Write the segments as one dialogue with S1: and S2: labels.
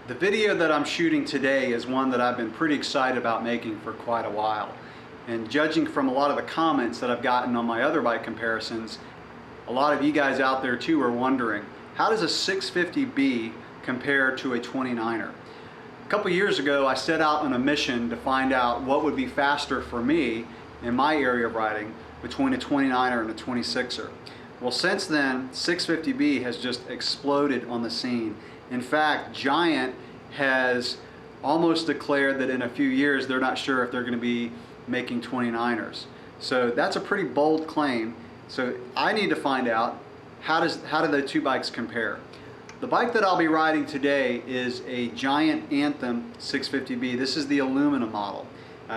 S1: The video that I'm shooting today is one that I've been pretty excited about making for quite a while. And judging from a lot of the comments that I've gotten on my other bike comparisons, a lot of you guys out there too are wondering, how does a 650B compare to a 29er? A couple years ago I set out on a mission to find out what would be faster for me in my area of riding between a 29er and a 26er. Well, since then, 650B has just exploded on the scene. In fact, Giant has almost declared that in a few years they're not sure if they're going to be making 29ers. So that's a pretty bold claim. So I need to find out how do the two bikes compare. The bike that I'll be riding today is a Giant Anthem 650B. This is the aluminum model.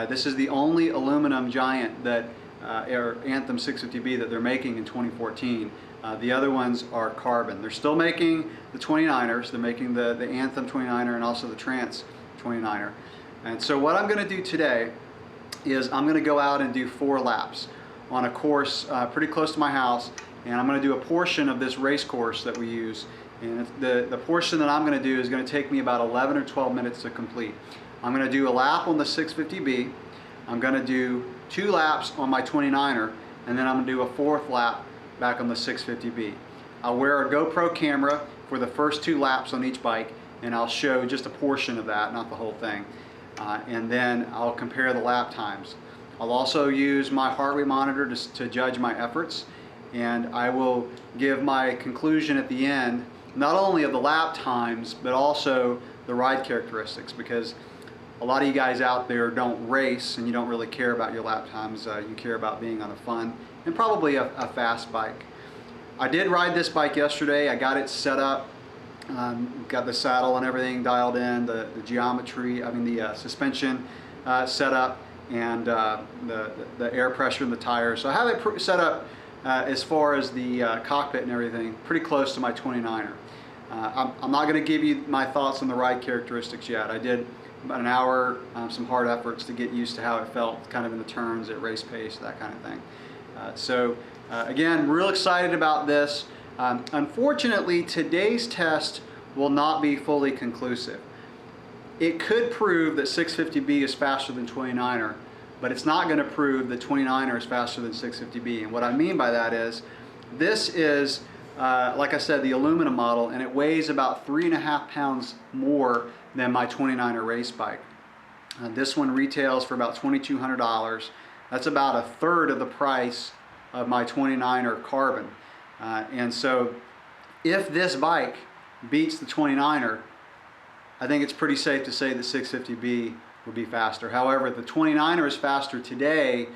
S1: This is the only aluminum Giant that or Anthem 650B that they're making in 2014. The other ones are carbon. They're still making the 29ers. They're making the Anthem 29er and also the Trance 29er. And so what I'm going to do today is I'm going to go out and do 4 laps on a course pretty close to my house, and I'm going to do a portion of this race course that we use. And the portion that I'm going to do is going to take me about 11 or 12 minutes to complete. I'm going to do a lap on the 650B. I'm going to do 2 laps on my 29er, and then I'm going to do a 4th lap back on the 650B. I'll wear a GoPro camera for the first 2 laps on each bike, and I'll show just a portion of that, not the whole thing. And then I'll compare the lap times. I'll also use my heart rate monitor to judge my efforts, and I will give my conclusion at the end, not only of the lap times, but also the ride characteristics, because a lot of you guys out there don't race and you don't really care about your lap times. You care about being on a fun and probably a fast bike. I did ride this bike yesterday. I got it set up, got the saddle and everything dialed in, the geometry, the suspension set up, and the air pressure in the tires. So I have it set up as far as the cockpit and everything, pretty close to my 29er. I'm not going to give you my thoughts on the ride characteristics yet. I did about an hour, some hard efforts to get used to how it felt kind of in the turns at race pace, that kind of thing. Again, real excited about this. Unfortunately, today's test will not be fully conclusive. It could prove that 650B is faster than 29er, but it's not going to prove that 29er is faster than 650B. And what I mean by that is, this is, like I said, the aluminum model, and it weighs about 3.5 pounds more than my 29er race bike. This one retails for about $2,200. That's about 1/3 of the price of my 29er carbon. And so if this bike beats the 29er, I think it's pretty safe to say that 650B will be faster. However, if the 29er is faster today,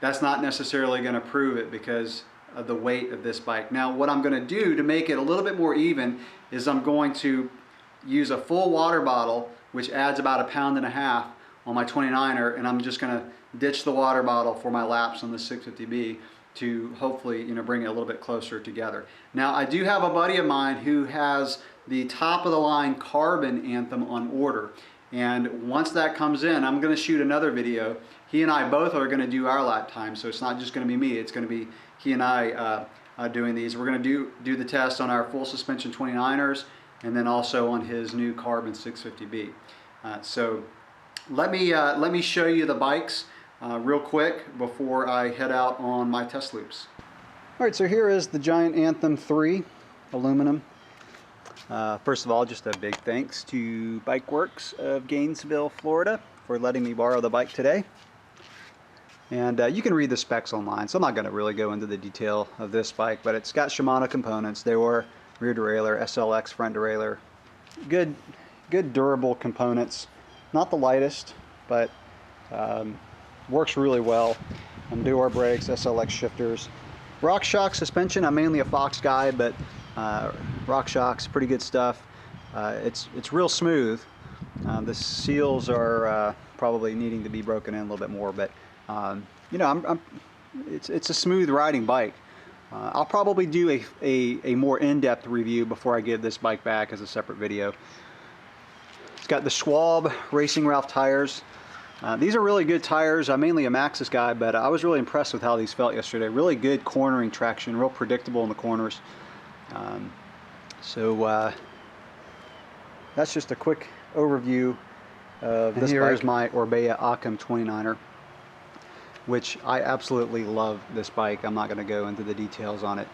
S1: that's not necessarily going to prove it because of the weight of this bike. Now, what I'm going to do to make it a little bit more even is I'm going to use a full water bottle, which adds about 1.5 pounds on my 29er, and I'm just going to ditch the water bottle for my laps on the 650B to hopefully, bring it a little bit closer together. Now, I do have a buddy of mine who has the top of the line carbon Anthem on order, and once that comes in, I'm going to shoot another video. He and I both are going to do our lap time, so it's not just going to be me, it's going to be he and I doing these. We're going to do the test on our full suspension 29ers, and then also on his new carbon 650B. So let me show you the bikes real quick before I head out on my test loops. All right, so here is the Giant Anthem 3 aluminum. First of all, just a big thanks to Bike Works of Gainesville, Florida for letting me borrow the bike today. And you can read the specs online, so I'm not going to really go into the detail of this bike, but it's got Shimano components. They were rear derailleur, SLX front derailleur, good durable components. Not the lightest, but works really well. Enduro brakes, SLX shifters, RockShox suspension. I'm mainly a Fox guy, but RockShox, pretty good stuff. It's real smooth. The seals are probably needing to be broken in a little bit more, but it's a smooth riding bike. I'll probably do a more in-depth review before I give this bike back as a separate video. It's got the Schwalbe Racing Ralph tires. These are really good tires. I'm mainly a Maxxis guy, but I was really impressed with how these felt yesterday. Really good cornering traction, real predictable in the corners. that's just a quick overview of this bike. Here is my Orbea OCCAM 29er, which I absolutely love this bike. I'm not going to go into the details on it.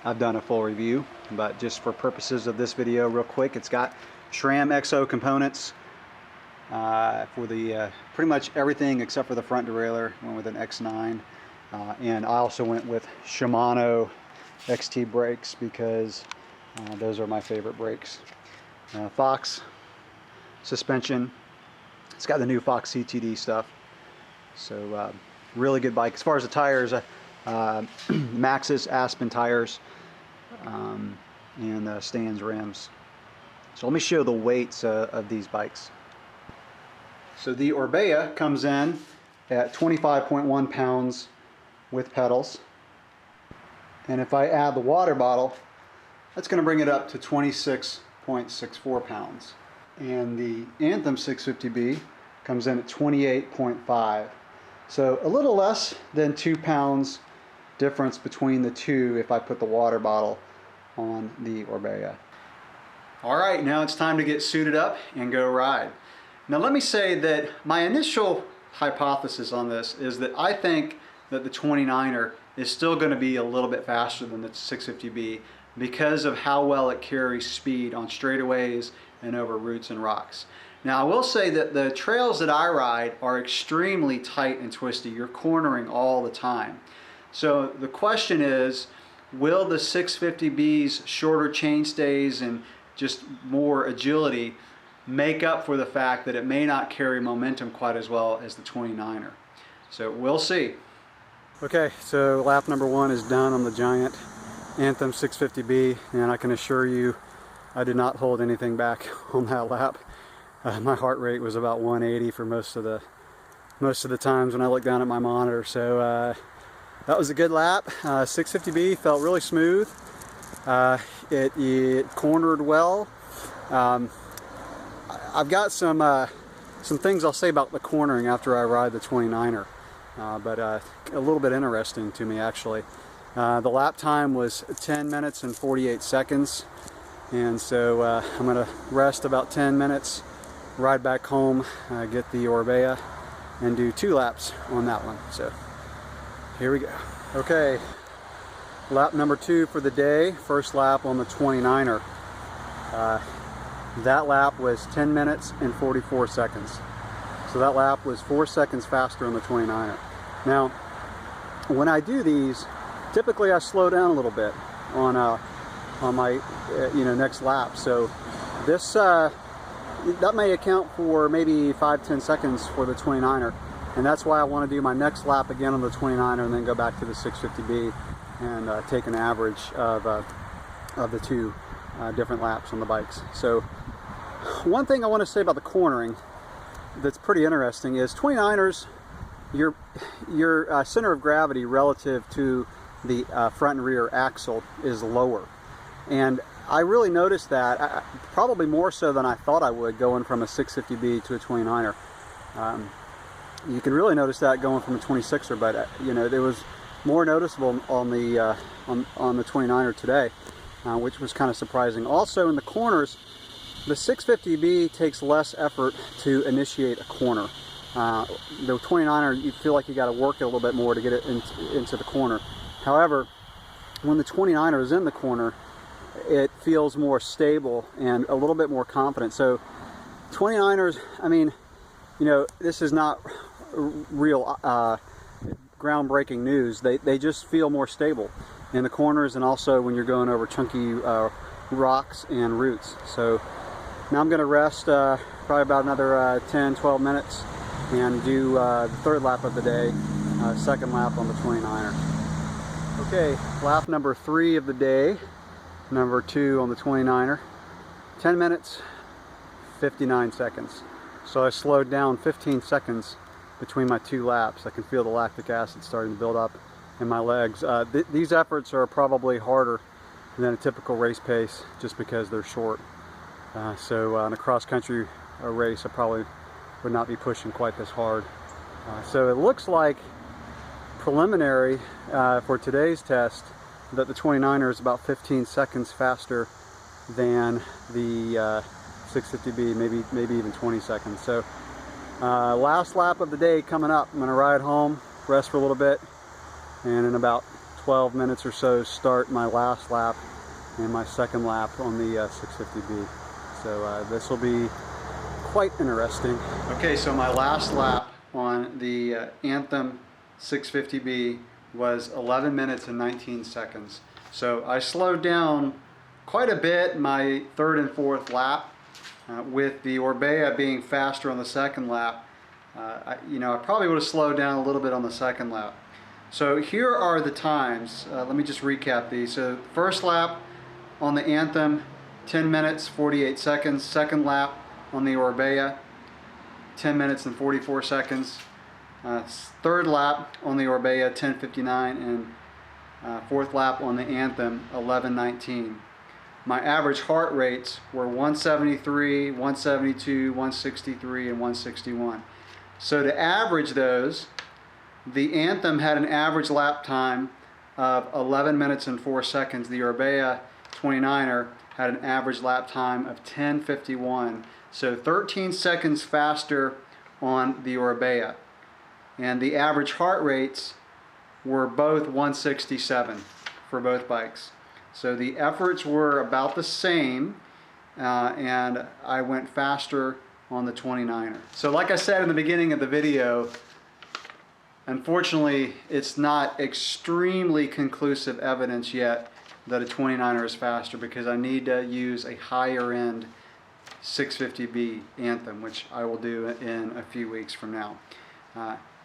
S1: I've done a full review, but just for purposes of this video real quick, it's got SRAM XO components for the pretty much everything except for the front derailleur. Went with an X9, and I also went with Shimano XT brakes because those are my favorite brakes. Fox suspension. It's got the new Fox CTD stuff. So really good bike. As far as the tires, Maxxis Aspen tires, and Stan's rims. So let me show the weights of these bikes. So the Orbea comes in at 25.1 pounds with pedals. And if I add the water bottle, that's going to bring it up to 26.64 pounds. And the Anthem 650B comes in at 28.5. So a little less than 2 pounds difference between the two if I put the water bottle on the Orbea. All right, now it's time to get suited up and go ride. Now let me say that my initial hypothesis on this is that I think that the 29er is still going to be a little bit faster than the 650B because of how well it carries speed on straightaways and over roots and rocks. Now I will say that the trails that I ride are extremely tight and twisty. You're cornering all the time. So the question is, will the 650B's shorter chainstays and just more agility make up for the fact that it may not carry momentum quite as well as the 29er? So we'll see. Okay, so lap number 1 is done on the Giant Anthem 650B, and I can assure you I did not hold anything back on that lap. My heart rate was about 180 for most of the times when I looked down at my monitor. So that was a good lap. 650B felt really smooth. It cornered well. I've got some things I'll say about the cornering after I ride the 29er, but a little bit interesting to me actually. The lap time was 10 minutes and 48 seconds, and so I'm going to rest about 10 minutes, ride back home, get the Orbea, and do 2 laps on that one. So here we go. Okay, lap number 2 for the day. First lap on the 29er. That lap was 10 minutes and 44 seconds. So that lap was 4 seconds faster on the 29er. Now, when I do these, typically I slow down a little bit on my next lap. So this that may account for maybe 5-10 seconds for the 29er, and that's why I want to do my next lap again on the 29er and then go back to the 650B and take an average of the 2 different laps on the bikes. So one thing I want to say about the cornering that's pretty interesting is 29ers, your center of gravity relative to the front and rear axle is lower, and I really noticed that, probably more so than I thought I would, going from a 650B to a 29er. You can really notice that going from a 26er, but it was more noticeable on the 29er today, which was kind of surprising. Also in the corners, the 650B takes less effort to initiate a corner. The 29er, you feel like you got to work it a little bit more to get it into the corner. However, when the 29er is in the corner, it feels more stable and a little bit more confident. So 29ers, I mean, this is not real groundbreaking news. They just feel more stable in the corners, and also when you're going over chunky rocks and roots. So now I'm going to rest probably about another 10-12 minutes and do the 3rd lap of the day, 2nd lap on the 29er. Okay, lap number 3 of the day, number 2 on the 29er. 10 minutes, 59 seconds. So I slowed down 15 seconds between my 2 laps. I can feel the lactic acid starting to build up in my legs. These efforts are probably harder than a typical race pace just because they're short. So on a cross-country race, I probably would not be pushing quite this hard. So it looks like preliminary for today's test that the 29er is about 15 seconds faster than the 650B, maybe even 20 seconds. So last lap of the day coming up. I'm gonna ride home, rest for a little bit, and in about 12 minutes or so start my last lap and my second lap on the 650B. So this will be quite interesting. Okay, so my last lap on the Anthem 650B was 11 minutes and 19 seconds. So I slowed down quite a bit my third and fourth lap, with the Orbea being faster on the second lap. I probably would have slowed down a little bit on the second lap. So here are the times. Let me just recap these. So first lap on the Anthem, 10 minutes 48 seconds. Second lap on the Orbea, 10 minutes and 44 seconds. Third lap on the Orbea, 10:59, and fourth lap on the Anthem, 11:19. My average heart rates were 173, 172, 163, and 161. So to average those, the Anthem had an average lap time of 11 minutes and 4 seconds. The Orbea 29er had an average lap time of 10:51. So 13 seconds faster on the Orbea. And the average heart rates were both 167 for both bikes. So the efforts were about the same, and I went faster on the 29er. So like I said in the beginning of the video, unfortunately it's not extremely conclusive evidence yet that a 29er is faster, because I need to use a higher end 650B Anthem, which I will do in a few weeks from now.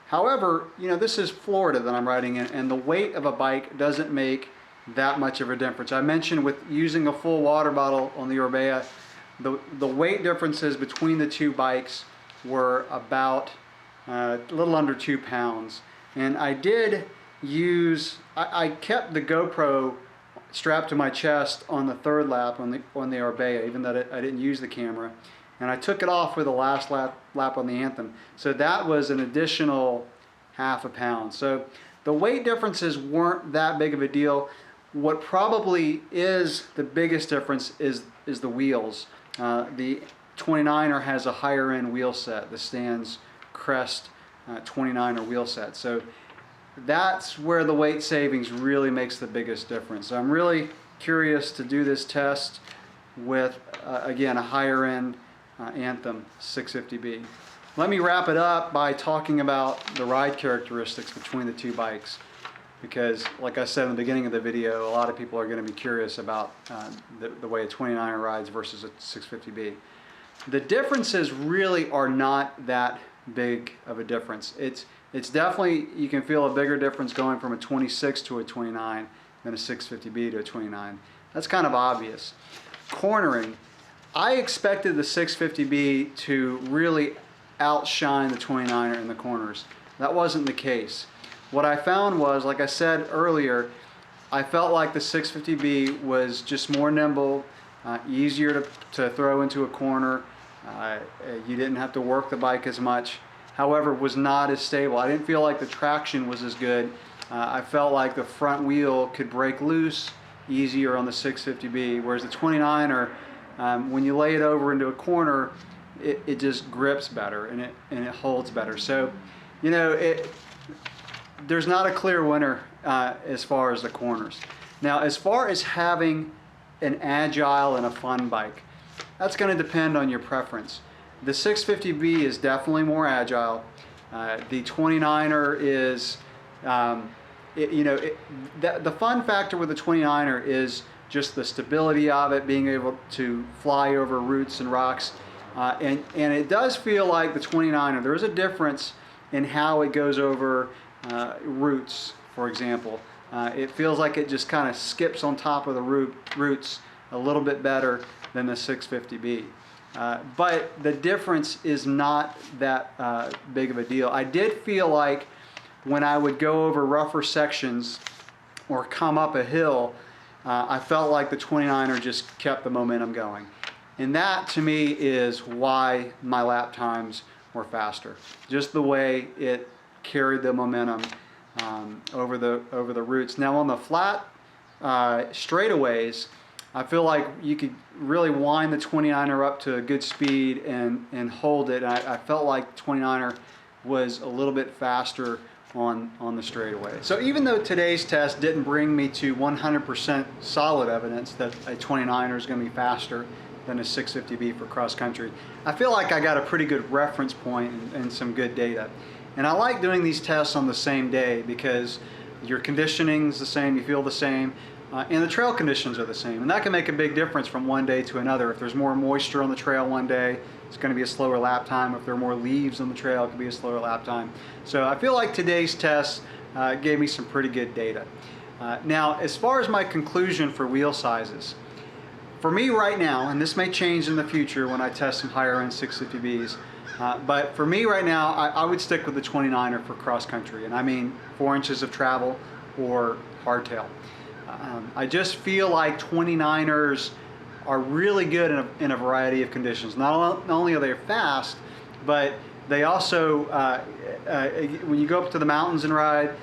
S1: However, this is Florida that I'm riding in, and the weight of a bike doesn't make that much of a difference. I mentioned with using a full water bottle on the Orbea, the weight differences between the two bikes were about a little under 2 pounds. And I did use, I kept the GoPro strapped to my chest on the third lap on the Orbea, even though I didn't use the camera. And I took it off for the last lap on the Anthem. So that was an additional half a pound. So the weight differences weren't that big of a deal. What probably is the biggest difference is the wheels. The 29er has a higher end wheel set, the Stans Crest 29er wheel set. So that's where the weight savings really makes the biggest difference. So I'm really curious to do this test with, again, a higher end Anthem 650B. Let me wrap it up by talking about the ride characteristics between the two bikes, because like I said in the beginning of the video, a lot of people are going to be curious about the way a 29er rides versus a 650B. The differences really are not that big of a difference. It's definitely, you can feel a bigger difference going from a 26 to a 29 than a 650B to a 29. That's kind of obvious. Cornering, I expected the 650B to really outshine the 29er in the corners. That wasn't the case. What I found was, like I said earlier, I felt like the 650B was just more nimble, easier to throw into a corner. You didn't have to work the bike as much. However, was not as stable. I didn't feel like the traction was as good. I felt like the front wheel could break loose easier on the 650B, whereas the 29er, when you lay it over into a corner, it just grips better and it holds better. So, there's not a clear winner as far as the corners. Now, as far as having an agile and a fun bike, that's going to depend on your preference. The 650B is definitely more agile. The 29er is, the fun factor with the 29er is just the stability of it, being able to fly over roots and rocks. And it does feel like the 29er, there is a difference in how it goes over roots, for example. It feels like it just kind of skips on top of the roots a little bit better than the 650B. But the difference is not that big of a deal. I did feel like when I would go over rougher sections or come up a hill, I felt like the 29er just kept the momentum going. And that, to me, is why my lap times were faster. Just the way it carried the momentum over the roots. Now on the flat straightaways, I feel like you could really wind the 29er up to a good speed and hold it. I felt like the 29er was a little bit faster on the straightaway. So even though today's test didn't bring me to 100% solid evidence that a 29er is going to be faster than a 650B for cross country, I feel like I got a pretty good reference point and some good data. And I like doing these tests on the same day because your conditioning is the same, you feel the same, and the trail conditions are the same. And that can make a big difference from one day to another. If there's more moisture on the trail one day, it's going to be a slower lap time. If there are more leaves on the trail, it could be a slower lap time. So I feel like today's test gave me some pretty good data. Now, as far as my conclusion for wheel sizes, for me right now, and this may change in the future when I test some higher end 650Bs, but for me right now, I would stick with the 29er for cross country, and I mean 4 inches of travel or hardtail. I just feel like 29ers are really good in a variety of conditions. Not only are they fast, but they also, when you go up to the mountains and ride,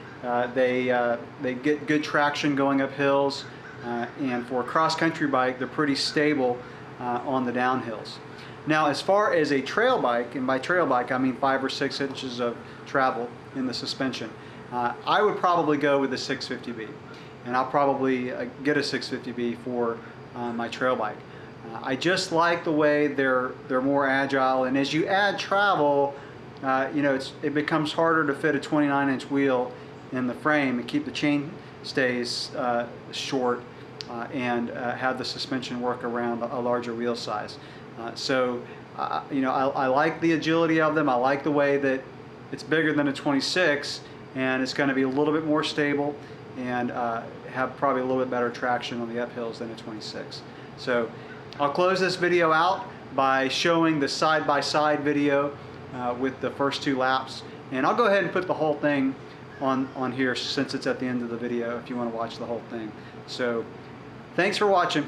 S1: they get good traction going up hills, and for a cross-country bike, they're pretty stable on the downhills. Now, as far as a trail bike, and by trail bike I mean 5 or 6 inches of travel in the suspension, I would probably go with the 650B, and I'll probably get a 650B for my trail bike. I just like the way they're more agile, and as you add travel, you know, it becomes harder to fit a 29-inch wheel in the frame and keep the chain stays short and have the suspension work around a larger wheel size. You know, I like the agility of them. I like the way that it's bigger than a 26, and it's going to be a little bit more stable and have probably a little bit better traction on the uphills than a 26. So I'll close this video out by showing the side-by-side video with the first 2 laps, and I'll go ahead and put the whole thing on here since it's at the end of the video if you want to watch the whole thing. So thanks for watching.